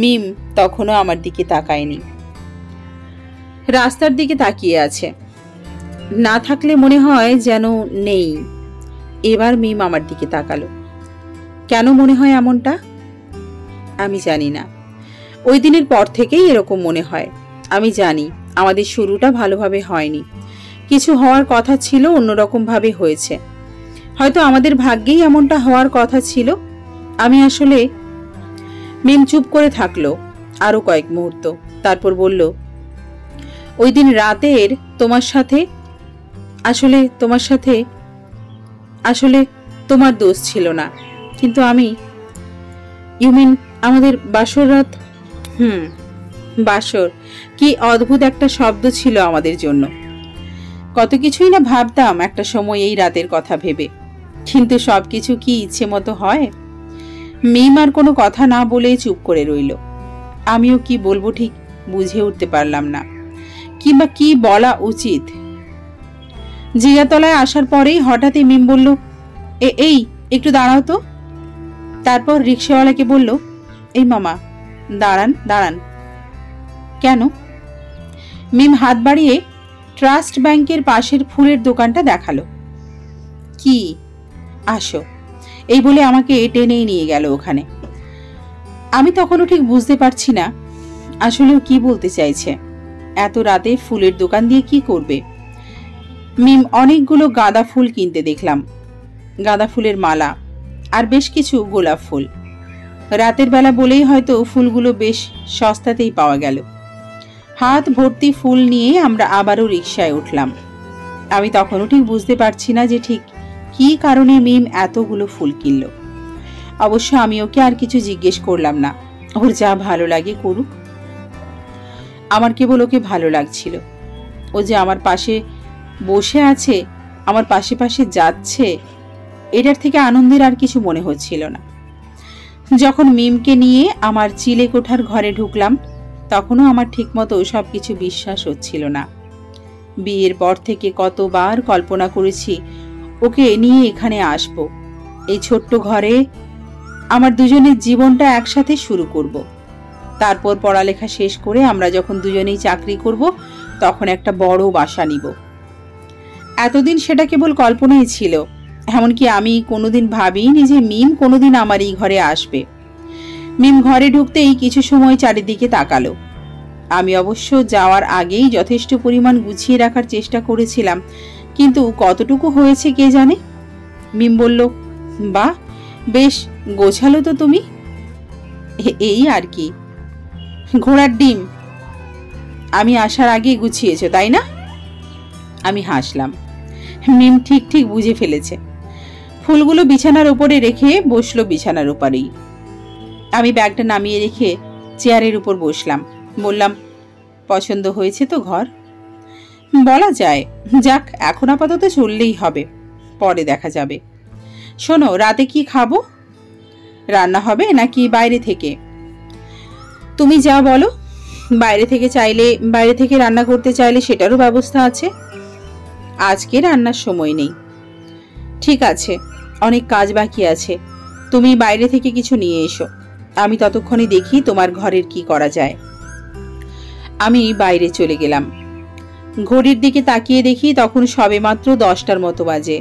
মিম তখনও আমার দিকে তাকায়নি, রাস্তার দিকে তাকিয়ে আছে। না থাকলে মনে হয় যেন নেই। এবার মিম আমার দিকে তাকালো। কেন মনে হয় এমনটা আমি জানি না। ওই দিনের পর থেকেই এরকম মনে হয়। আমি জানি আমাদের শুরুটা ভালোভাবে হয়নি, কিছু হওয়ার কথা ছিল, অন্যরকম ভাবে হয়েছে। হয়তো আমাদের ভাগ্যেই এমনটা হওয়ার কথা ছিল। আমি আসলে। মিম চুপ করে থাকলো আরো কয়েক মুহূর্ত, তারপর বলল, ওই দিন রাতের তোমার সাথে আসলে তোমার দোষ ছিল না, কিন্তু আমি ইউ মিন আমাদের বাসর রাত। বাসর কি অদ্ভুত একটা শব্দ ছিল আমাদের জন্য। কত কিছুই না ভাবতাম একটা সময় এই রাতের কথা ভেবে, কিন্তু সবকিছু কি ইচ্ছে মতো হয়? মিম আর কোনো কথা না বলে চুপ করে রইল। আমিও কি বলবো ঠিক বুঝে উঠতে পারলাম না, কিংবা কি বলা উচিত। জিগাতলায় আসার পরেই হঠাৎই মিম বলল, এই একটু দাঁড়াও তো। তারপর রিক্সাওয়ালাকে বলল, এই মামা দাঁড়ান দাঁড়ান। কেন? মিম হাত বাড়িয়ে ট্রাস্ট ব্যাংকের পাশের ফুলের দোকানটা দেখালো। কি, আসো, এই বলে আমাকে টেনেই নিয়ে গেল ওখানে। আমি তখনও ঠিক বুঝতে পারছি না আসলেও কি বলতে চাইছে। এত রাতে ফুলের দোকান দিয়ে কি করবে? মিম অনেকগুলো গাঁদা ফুল কিনতে দেখলাম, গাঁদা ফুলের মালা আর বেশ কিছু গোলাপ ফুল। রাতের বেলা বলেই হয়তো ফুলগুলো বেশ সস্তাতেই পাওয়া গেল। হাত ভর্তি ফুল নিয়ে আমরা আবারও রিকশায় উঠলাম। আমি তখনও ঠিক বুঝতে পারছি না যে ঠিক কি কারণে মিম এতগুলো ফুল কিনল। অবশ্য আমি ওকে আর কিছু জিজ্ঞেস করলাম না, ওর যা ভালো লাগে করুক। আমার কেবল ওকে ভালো লাগছিল। ও যে আমার পাশে বসে আছে, আমার পাশে পাশে যাচ্ছে, এটার থেকে আনন্দের আর কিছু মনে হচ্ছিল না। যখন মিমকে নিয়ে আমার চিলে কোঠার ঘরে ঢুকলাম, তখনও আমার ঠিকমতো সবকিছু বিশ্বাস হচ্ছিল না। বিয়ের পর থেকে কতবার কল্পনা করেছি ওকে নিয়ে এখানে আসব, এই ছোট্ট ঘরে আমার দুজনের জীবনটা একসাথে শুরু করব। তারপর পড়ালেখা শেষ করে আমরা যখন দুজনেই চাকরি করব, তখন একটা বড় বাসা নিব। এতদিন সেটা কেবল কল্পনাই ছিল। এমনকি আমি কোনোদিন ভাবিনি যে মিম কোনোদিন আমার এই ঘরে আসবে। মিম ঘরে ঢুকতেই কিছু সময় চারিদিকে তাকালো। আমি অবশ্য যাওয়ার আগেই যথেষ্ট পরিমাণ গুছিয়ে রাখার চেষ্টা করেছিলাম, কিন্তু কতটুকু হয়েছে কে জানে। মিম বলল, বাহ, বেশ গোছালো তো তুমি। এই আর কি, ঘোড়ার ডিম। আমি আসার আগে গুছিয়েছ তাই না? আমি হাসলাম। মিম ঠিক ঠিক বুঝে ফেলেছে। ফুলগুলো বিছানার উপরে রেখে বসলো বিছানার উপরেই। আমি ব্যাগটা নামিয়ে রেখে চেয়ারের উপর বসলাম। বললাম, পছন্দ হয়েছে তো ঘর? বলা যায়। যাক, এখন আপাতত চললেই হবে, পরে দেখা যাবে। শোনো, রাতে কি খাবো? রান্না হবে নাকি বাইরে থেকে? তুমি যা বলো। বাইরে থেকে রান্না করতে চাইলে সেটারও ব্যবস্থা আছে। আজকে রান্নার সময় নেই। ঠিক আছে, অনেক কাজ বাকি আছে। তুমি বাইরে থেকে কিছু নিয়ে এসো, আমি ততক্ষণে দেখি তোমার ঘরের কি করা যায়। আমি বাইরে চলে গেলাম। ঘড়ির দিকে তাকিয়ে দেখি তখন সবেমাত্র 10টার মতো বাজে।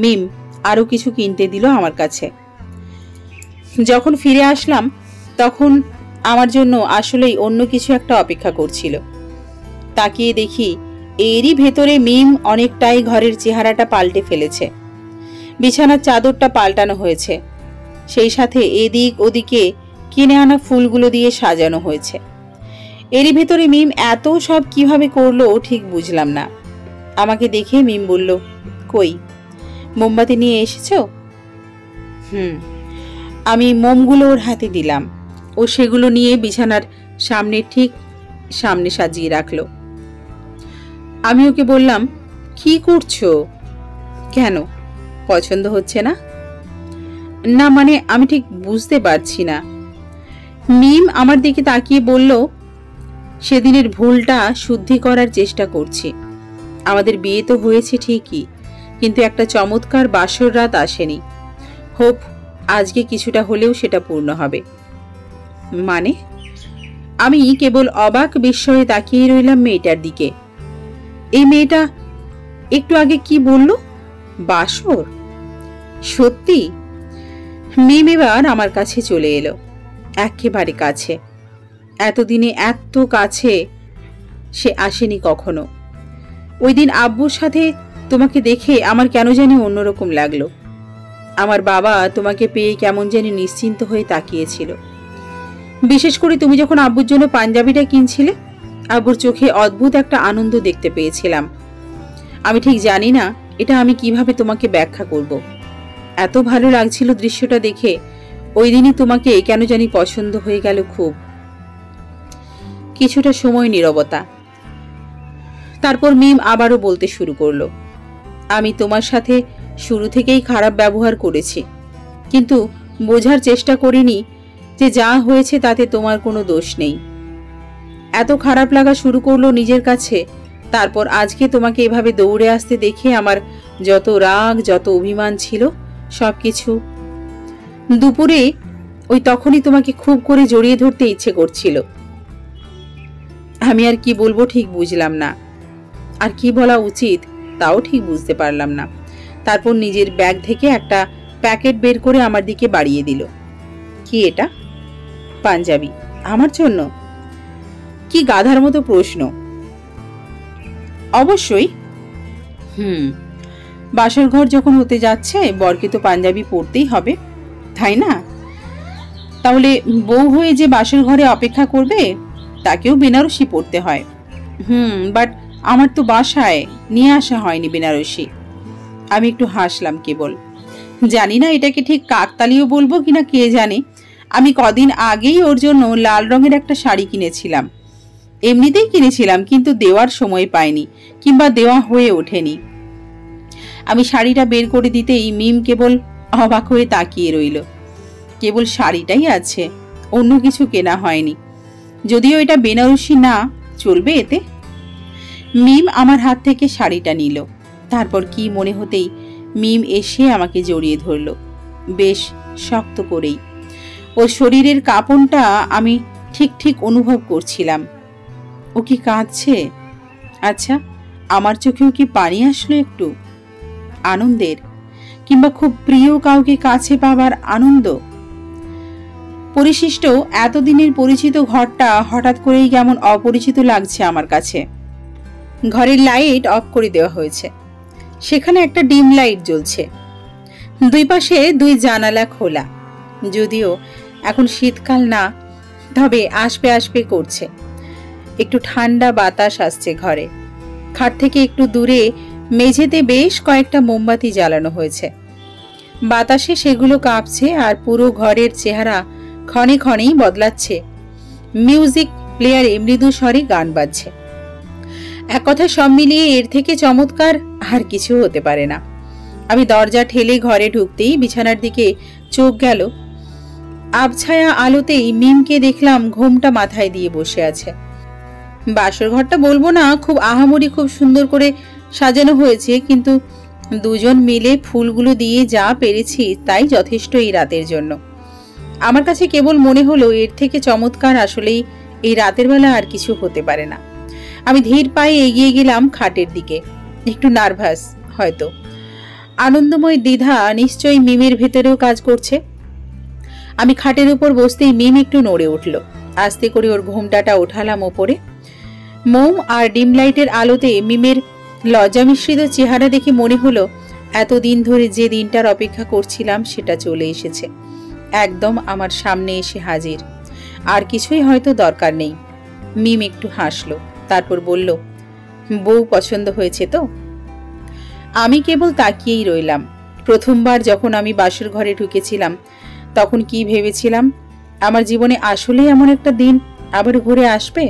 মিম আরো কিছু কিনতে দিল আমার কাছে। যখন ফিরে আসলাম তখন আমার জন্য আসলেই অন্য কিছু একটা অপেক্ষা করছিল। তাকিয়ে দেখি এরই ভেতরে মিম অনেকটাই ঘরের চেহারাটা পাল্টে ফেলেছে। বিছানার চাদরটা পাল্টানো হয়েছে, সেই সাথে এদিক ওদিকে কিনে আনা ফুলগুলো দিয়ে সাজানো হয়েছে। এরই ভেতরে মিম এত সব কিভাবে করলো ঠিক বুঝলাম না। আমাকে দেখে মিম বলল, কই, মোমবাতি নিয়ে এসেছো? আমি মোমগুলো ওর হাতে দিলাম। ও সেগুলো নিয়ে বিছানার ঠিক সামনে সাজিয়ে রাখলো। আমি ওকে বললাম, কি করছো? কেন, পছন্দ হচ্ছে না? না মানে আমি ঠিক বুঝতে পারছি না। মিম আমার দিকে তাকিয়ে বলল, সেদিনের ভুলটা শুদ্ধি করার চেষ্টা করছি। আমাদের বিয়ে তো হয়েছে ঠিকই, কিন্তু একটা চমৎকার বাসর রাত আসেনি। হোপ আজকে কিছুটা হলেও সেটা পূর্ণ হবে। মানে? আমি কেবল অবাক বিস্ময়ে তাকিয়ে রইলাম মেয়েটার দিকে। এই মেয়েটা একটু আগে কি বলল? বাসর? সত্যি? মিম এবার আমার কাছে চলে এলো, একেবারে কাছে। এতদিনে এত কাছে সে আসেনি কখনো। ওই দিন আব্বুর সাথে তোমাকে দেখে আমার কেন জানি অন্যরকম লাগলো। আমার বাবা তোমাকে পেয়ে কেমন জানি নিশ্চিন্ত হয়ে তাকিয়েছিল। বিশেষ করে তুমি যখন আব্বুর জন্য পাঞ্জাবিটা কিনছিলে, আব্বুর চোখে অদ্ভুত একটা আনন্দ দেখতে পেয়েছিলাম। আমি ঠিক জানি না এটা আমি কিভাবে তোমাকে ব্যাখ্যা করব। এত ভালো লাগছিল দৃশ্যটা দেখে। ওই দিনই তোমাকে কেন জানি পছন্দ হয়ে গেল খুব। কিছুটা সময় নীরবতা, তারপর মিম আবারও বলতে শুরু করলো, আমি তোমার সাথে শুরু থেকেই খারাপ ব্যবহার করেছি, কিন্তু বোঝার চেষ্টা করিনি যে যা হয়েছে তাতে তোমার কোনো দোষ নেই। এত খারাপ লাগা শুরু করলো নিজের কাছে। তারপর আজকে তোমাকে এভাবে দৌড়ে আসতে দেখে আমার যত রাগ, যত অভিমান ছিল সবকিছু। দুপুরে ওই তখনই তোমাকে খুব করে জড়িয়ে ধরতে ইচ্ছে করছিল। আমি আর কি বলবো ঠিক বুঝলাম না, আর কি বলা উচিত তাও ঠিক বুঝতে পারলাম না। তারপর নিজের ব্যাগ থেকে একটা প্যাকেট বের করে আমার দিকে বাড়িয়ে দিল। কি এটা? পাঞ্জাবি? আমার জন্য? কি গাধার মতো প্রশ্ন। অবশ্যই। বাসর ঘর যখন হতে যাচ্ছে বরকে তো পাঞ্জাবি পরতেই হবে, তাই না? তাহলে বউ হয়ে যে বাসর ঘরে অপেক্ষা করবে তাকেও বেনারসি পরতে হয়। বাট আমার তো বাসায় নিয়ে আসা হয়নি বেনারসি। আমি একটু হাসলাম কেবল। জানি না এটাকে ঠিক কাকতালীয় বলবো কিনা কে জানে। আমি কদিন আগেই ওর জন্য লাল রঙের একটা শাড়ি কিনেছিলাম। এমনিতেই কিনেছিলাম, কিন্তু দেওয়ার সময় পাইনি, কিংবা দেওয়া হয়ে ওঠেনি। আমি শাড়িটা বের করে দিতেই মিম কেবল অবাক হয়ে তাকিয়ে রইল। কেবল শাড়িটাই আছে, অন্য কিছু কেনা হয়নি। যদিও এটা বেনারসি না, চলবে এতে? মিম আমার হাত থেকে শাড়িটা নিল। তারপর কি মনে হতেই মিম এসে আমাকে জড়িয়ে ধরল, বেশ শক্ত করেই। ওর শরীরের কাঁপনটা আমি ঠিক ঠিক অনুভব করছিলাম। ও কি কাঁদছে? আচ্ছা, আমার চোখেও কি পানি আসলো একটু? আনন্দের, কিংবা খুব প্রিয় কাউকে কাছে পাবার আনন্দ? পরিশিষ্ট এতদিনের পরিচিত ঘরটা হঠাৎ করেই কেমন অপরিচিত লাগছে আমার কাছে। ঘরের লাইট অফ করে দেওয়া হয়েছে। সেখানে একটা ডিম লাইট জ্বলছে। দুই পাশে দুই জানালা খোলা। যদিও এখন শীতকাল না, তবে আসবে আসবে করছে। একটু ঠান্ডা বাতাস আসছে ঘরে। খাট থেকে একটু দূরে মেঝেতে বেশ কয়েকটা মোমবাতি জ্বালানো হয়েছে। বাতাসে সেগুলো কাঁপছে, আর পুরো ঘরের চেহারা ক্ষণে ক্ষণেই বদলাচ্ছে। মিউজিক প্লেয়ারে মৃদু স্বরে গান বাজছে। এক কথা সব মিলিয়ে এর থেকে চমৎকার আর কিছু হতে পারে না। আমি দরজা ঠেলে ঘরে ঢুকতেই বিছানার দিকে চোখ গেল। আবছায়া আলোতেই মিমকে দেখলাম ঘোমটা মাথায় দিয়ে বসে আছে। বাসর ঘরটা বলবো না খুব আহামরি খুব সুন্দর করে সাজানো হয়েছে, কিন্তু দুজন মিলে ফুলগুলো দিয়ে যা পেরেছি তাই যথেষ্ট এই রাতের জন্য। আমার কাছে কেবল মনে হলো এর থেকে চমৎকার আসলেই এই রাতের বেলা আর কিছু হতে পারে না। আমি ধীর পায়ে এগিয়ে গেলাম খাটের দিকে। একটু নার্ভাস হয়তো, আনন্দময় দ্বিধা নিশ্চয়ই মিমের ভেতরেও কাজ করছে। আমি খাটের উপর বসতেই মিম একটু নড়ে উঠল। আস্তে করে ওর ঘোমটাটা ওঠালাম ওপরে। মোম আর ডিম লাইটের আলোতে মিমের লজ্জা মিশ্রিত চেহারা দেখে মনে হলো এতদিন ধরে যে দিনটার অপেক্ষা করছিলাম সেটা চলে এসেছে, একদম আমার সামনে এসে হাজির। আর কিছুই হয়তো দরকার নেই। মিম একটু হাসলো, তারপর বলল, বউ পছন্দ হয়েছে তো? আমি কেবল তাকিয়েই রইলাম। প্রথমবার যখন আমি বাসর ঘরে ঢুকেছিলাম তখন কি ভেবেছিলাম, আমার জীবনে আসলেই এমন একটা দিন আবার ঘুরে আসবে।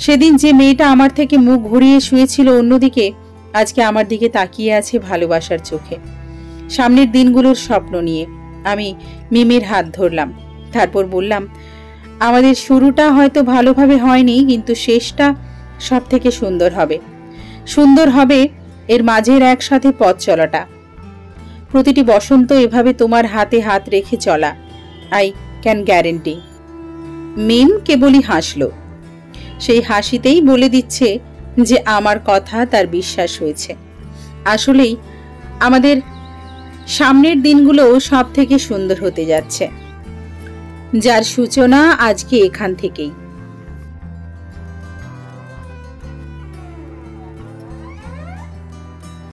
সেদিন যে মেয়েটা আমার থেকে মুখ ঘুরিয়ে শুয়েছিল অন্যদিকে, আজকে আমার দিকে তাকিয়ে আছে ভালোবাসার চোখে। সামনের দিনগুলোর স্বপ্ন নিয়ে আমি মিমের হাত ধরলাম। তারপর বললাম, আমাদের শুরুটা হয়তো ভালোভাবে হয়নি, কিন্তু শেষটা সব থেকে সুন্দর হবে। সুন্দর হবে এর মাঝের একসাথে পথ চলাটা। প্রতিটি বসন্ত এভাবে তোমার হাতে হাত রেখে চলা, আই ক্যান গ্যারেন্টি। মিম কেবলই হাসল। সেই হাসিতেই বলে দিচ্ছে যে আমার কথা তার বিশ্বাস হয়েছে। আসলেই আমাদের সামনের দিনগুলো সব থেকে সুন্দর হতে যাচ্ছে, যার সূচনা আজকে এখান থেকেই।